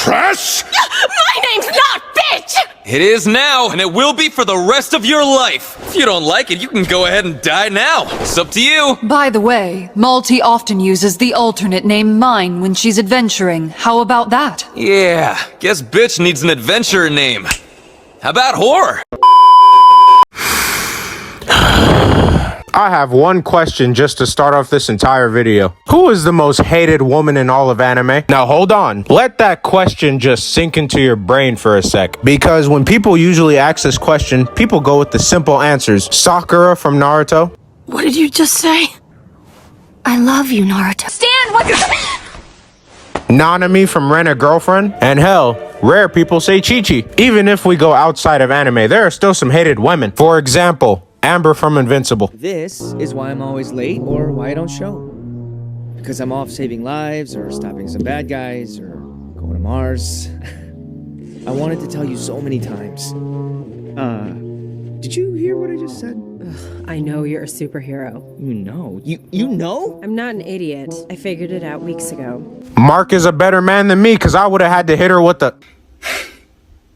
trash? My name's not bitch! It is now, and it will be for the rest of your life. If you don't like it, you can go ahead and die now. It's up to you. By the way, Malty often uses the alternate name mine when she's adventuring. How about that? Yeah, guess bitch needs an adventurer name. How about whore? I have one question just to start off this entire video. Who is the most hated woman in all of anime? Now hold on. Let that question just sink into your brain for a sec. Because when people usually ask this question, people go with the simple answers. Sakura from Naruto. What did you just say? I love you, Naruto. Stan, what? Nanami from Rent-A-Girlfriend. And hell, rare people say Chi-Chi. Even if we go outside of anime, there are still some hated women. For example, Amber from Invincible. This is why I'm always late or why I don't show. Because I'm off saving lives or stopping some bad guys or going to Mars. I wanted to tell you so many times. Did you hear what I just said? Ugh, I know you're a superhero. You know? You know? I'm not an idiot. I figured it out weeks ago. Mark is a better man than me because I would have had to hit her with the...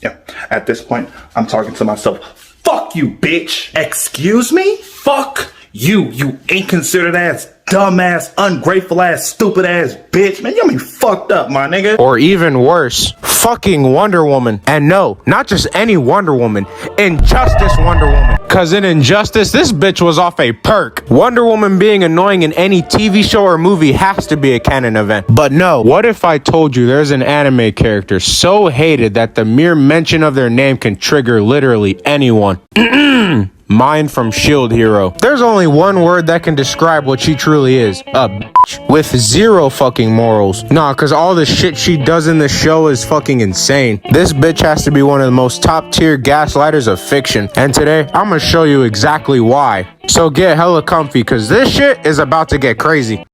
Yeah, at this point, I'm talking to myself. Fuck you, bitch. Excuse me? Fuck you, you inconsiderate ass, dumb ass, ungrateful ass, stupid ass bitch. Man, you got me fucked up, my nigga. Or even worse, fucking Wonder Woman. And no, not just any Wonder Woman, Injustice Wonder Woman. Cause in Injustice, this bitch was off a perk. Wonder Woman being annoying in any TV show or movie has to be a canon event. But no, what if I told you there's an anime character so hated that the mere mention of their name can trigger literally anyone? Mine from Shield Hero. There's only one word that can describe what she truly is. A bitch. With zero fucking morals. Nah, cause all the shit she does in the show is fucking insane. This bitch has to be one of the most top tier gaslighters of fiction. And today, I'm gonna show you exactly why. So get hella comfy, cause this shit is about to get crazy.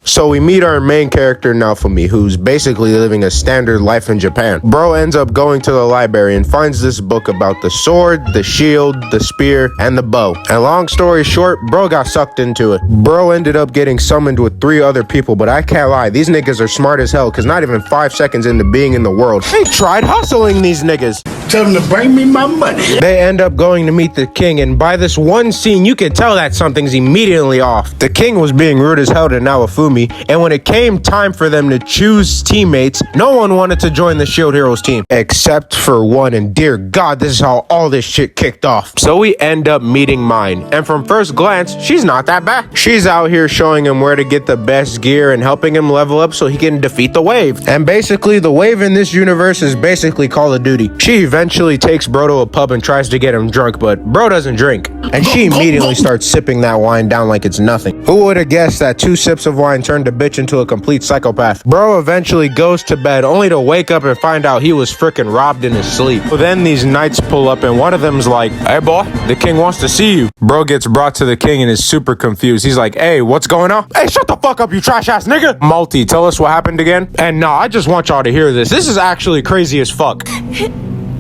So we meet our main character Naofumi, who's basically living a standard life in Japan. Bro ends up going to the library and finds this book about the sword, the shield, the spear, and the bow. And long story short, bro got sucked into it. Bro ended up getting summoned with 3 other people, but I can't lie, these niggas are smart as hell, cause not even 5 seconds into being in the world, they tried hustling these niggas. Tell them to bring me my money. They end up going to meet the king, and by this one scene, you can tell that something's immediately off. The king was being rude as hell to Naofumi, and when it came time for them to choose teammates, no one wanted to join the Shield Heroes team. Except for one, and dear God, this is how all this shit kicked off. So we end up meeting Mine, and from first glance, she's not that bad. She's out here showing him where to get the best gear and helping him level up so he can defeat the wave. And basically, the wave in this universe is basically Call of Duty. She eventually takes bro to a pub and tries to get him drunk, but bro doesn't drink. And she immediately starts sipping that wine down like it's nothing. Who would have guessed that 2 sips of wine turned a bitch into a complete psychopath? Bro eventually goes to bed only to wake up and find out he was freaking robbed in his sleep. So then these knights pull up and one of them's like, "Hey boy, the king wants to see you." Bro gets brought to the king and is super confused. He's like, "Hey, what's going on?" "Hey, shut the fuck up, you trash ass nigga." "Malty, tell us what happened again." And nah, I just want y'all to hear this. This is actually crazy as fuck.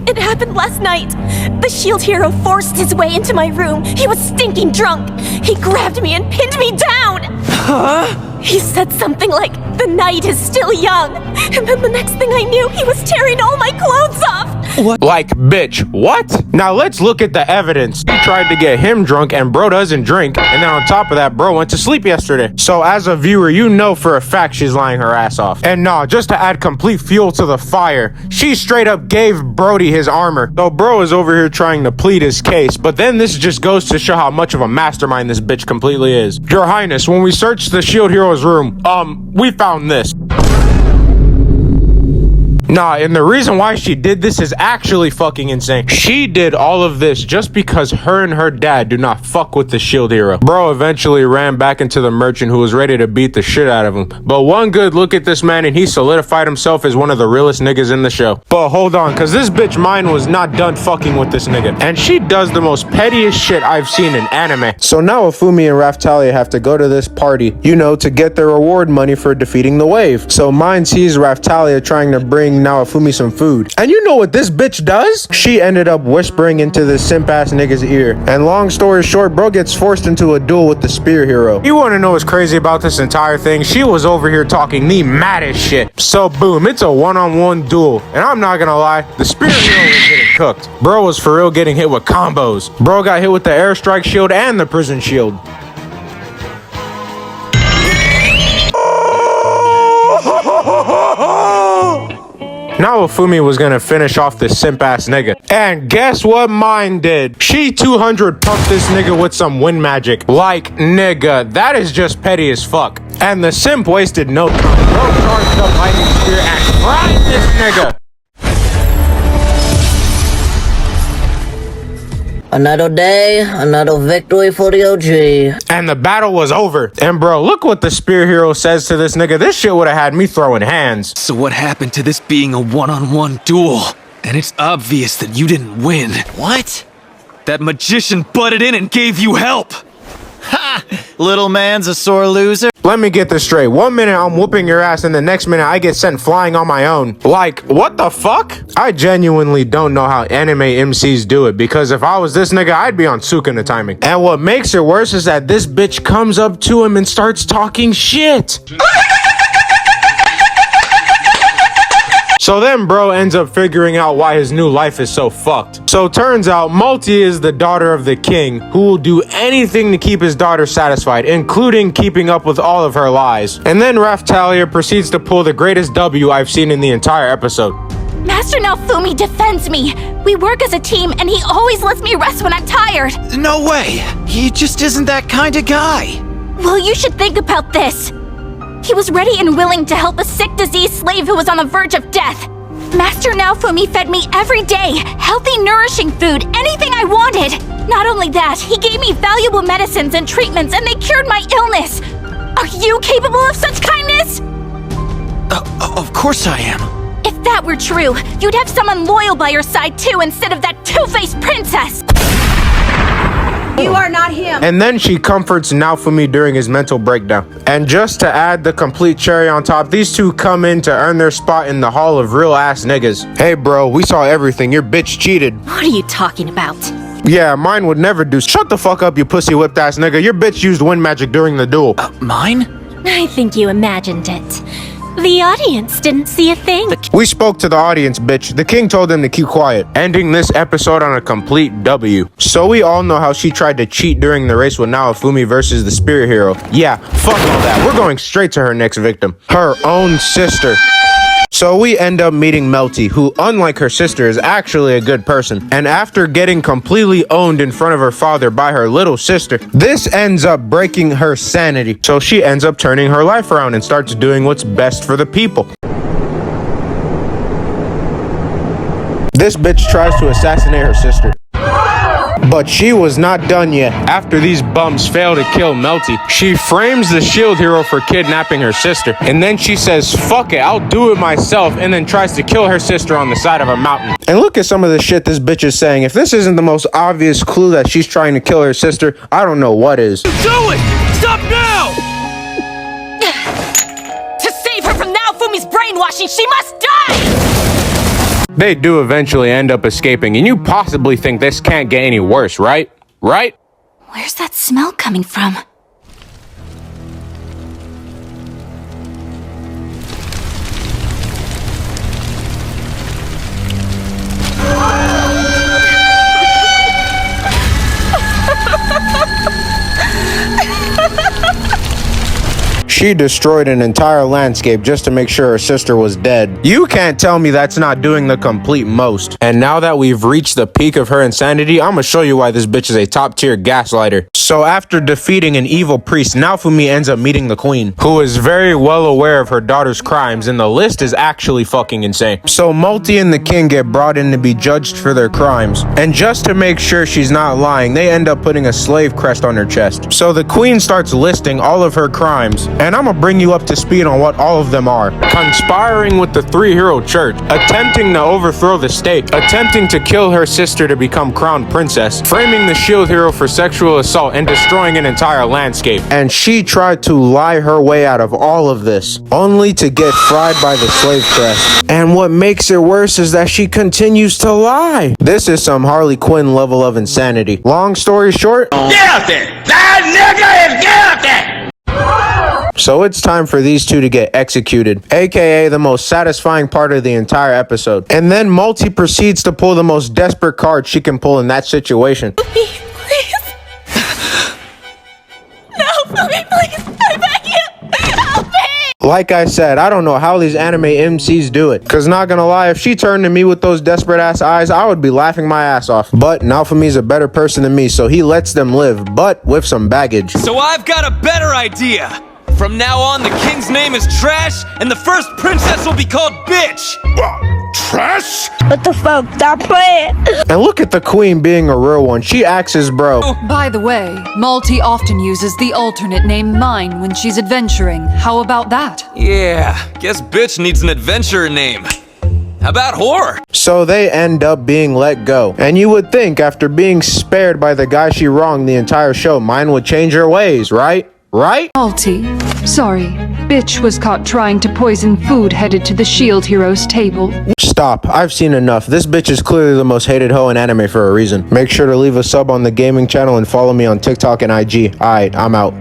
It happened last night. The shield hero forced his way into my room. He was stinking drunk. He grabbed me and pinned me down. Huh? He said something like, "The night is still young." And then the next thing I knew, he was tearing all my clothes off. What? Like, bitch, what? Now let's look at the evidence. He tried to get him drunk and bro doesn't drink, and then on top of that, bro went to sleep yesterday. So as a viewer, you know for a fact she's lying her ass off. And nah, just to add complete fuel to the fire, she straight up gave Brody his armor. So bro is over here trying to plead his case, but then this just goes to show how much of a mastermind this bitch completely is. Your Highness, when we searched the Shield Hero's room, we found this. Nah, and the reason why she did this is actually fucking insane. She did all of this just because her and her dad do not fuck with the Shield Hero. Bro eventually ran back into the merchant who was ready to beat the shit out of him. But one good look at this man and he solidified himself as one of the realest niggas in the show. But hold on, cause this bitch Mine was not done fucking with this nigga. And she does the most pettiest shit I've seen in anime. So now Afumi and Raftalia have to go to this party, you know, to get their reward money for defeating the wave. So Mine sees Raftalia trying to bring Naofumi some food. And you know what this bitch does? She ended up whispering into this simp ass nigga's ear. And long story short, bro gets forced into a duel with the spear hero. You wanna know what's crazy about this entire thing? She was over here talking the maddest shit. So boom, it's a one-on-one duel. And I'm not gonna lie, the spear hero was getting cooked. Bro was for real getting hit with combos. Bro got hit with the airstrike shield and the prison shield. Naofumi was gonna finish off this simp ass nigga. And guess what mine did? She 200 pumped this nigga with some wind magic. Like, nigga, that is just petty as fuck. And the simp wasted no time. Bro charged up lightning spear and fried this nigga. Another day, another victory for the OG. And the battle was over. And bro, look what the spear hero says to this nigga. This shit would have had me throwing hands. So what happened to this being a one-on-one duel? And it's obvious that you didn't win. What? That magician butted in and gave you help. Ha! Little man's a sore loser. Let me get this straight. 1 minute I'm whooping your ass and the next minute I get sent flying on my own. Like, what the fuck? I genuinely don't know how anime MCs do it, because if I was this nigga, I'd be on Sukuna timing. And what makes it worse is that this bitch comes up to him and starts talking shit. So then bro ends up figuring out why his new life is so fucked. So turns out Malty is the daughter of the king, who will do anything to keep his daughter satisfied, including keeping up with all of her lies. And then Raftalia proceeds to pull the greatest W I've seen in the entire episode. Master Naofumi defends me. We work as a team, and he always lets me rest when I'm tired. No way. He just isn't that kind of guy. Well, you should think about this. He was ready and willing to help a sick, diseased slave who was on the verge of death. Master Naofumi fed me every day, healthy, nourishing food, anything I wanted. Not only that, he gave me valuable medicines and treatments, and they cured my illness. Are you capable of such kindness? Of course I am. If that were true, you'd have someone loyal by your side too, instead of that two-faced princess. You are not him. And then she comforts Naofumi during his mental breakdown. And just to add the complete cherry on top, these two come in to earn their spot in the hall of real ass niggas. Hey bro, we saw everything. Your bitch cheated. What are you talking about? Yeah, mine would never do. Shut the fuck up, you pussy whipped ass nigga. Your bitch used wind magic during the duel. Mine? I think you imagined it. The audience didn't see a thing. We spoke to the audience, bitch. The king told them to keep quiet, ending this episode on a complete W. So we all know how she tried to cheat during the race with Naofumi versus the spirit hero. Yeah, fuck all that. We're going straight to her next victim. Her own sister. So we end up meeting Melty, who, unlike her sister, is actually a good person. And after getting completely owned in front of her father by her little sister, this ends up breaking her sanity. So she ends up turning her life around and starts doing what's best for the people. This bitch tries to assassinate her sister. But she was not done yet. After these bums fail to kill Melty, she frames the shield hero for kidnapping her sister. And then she says, fuck it, I'll do it myself, and then tries to kill her sister on the side of a mountain. And look at some of the shit this bitch is saying. If this isn't the most obvious clue that she's trying to kill her sister, I don't know what is. Do it! Stop now! To save her from Naofumi's brainwashing, she must die! They do eventually end up escaping, and you possibly think this can't get any worse, right? Right? Where's that smell coming from? She destroyed an entire landscape just to make sure her sister was dead. You can't tell me that's not doing the complete most. And now that we've reached the peak of her insanity, I'm gonna show you why this bitch is a top tier gaslighter. So after defeating an evil priest, Naofumi ends up meeting the queen, who is very well aware of her daughter's crimes, and the list is actually fucking insane. So Malty and the king get brought in to be judged for their crimes. And just to make sure she's not lying, they end up putting a slave crest on her chest. So the queen starts listing all of her crimes. And and I'm gonna bring you up to speed on what all of them are. Conspiring with the three-hero church, attempting to overthrow the state, attempting to kill her sister to become crown princess, framing the shield hero for sexual assault, and destroying an entire landscape. And she tried to lie her way out of all of this, only to get fried by the slave crest. And what makes it worse is that she continues to lie. This is some Harley Quinn level of insanity. Long story short, so it's time for these two to get executed, aka the most satisfying part of the entire episode. And then Malty proceeds to pull the most desperate card she can pull in that situation. Please. No, please. I beg you. Help me. Like I said, I don't know how these anime MCs do it. Cause not gonna lie, if she turned to me with those desperate ass eyes, I would be laughing my ass off. But Naofumi's a better person than me, so he lets them live, but with some baggage. So I've got a better idea. From now on, the king's name is Trash, and the first princess will be called Bitch. Trash? What the fuck? Stop playing. And look at the queen being a real one. She acts as bro. By the way, Malty often uses the alternate name Mine when she's adventuring. How about that? Yeah, guess Bitch needs an adventurer name. How about Whore? So they end up being let go. And you would think after being spared by the guy she wronged the entire show, Mine would change her ways, right? Right? Malty, sorry. Bitch was caught trying to poison food headed to the shield hero's table. Stop. I've seen enough. This bitch is clearly the most hated hoe in anime for a reason. Make sure to leave a sub on the gaming channel and follow me on TikTok and IG. Alright, I'm out.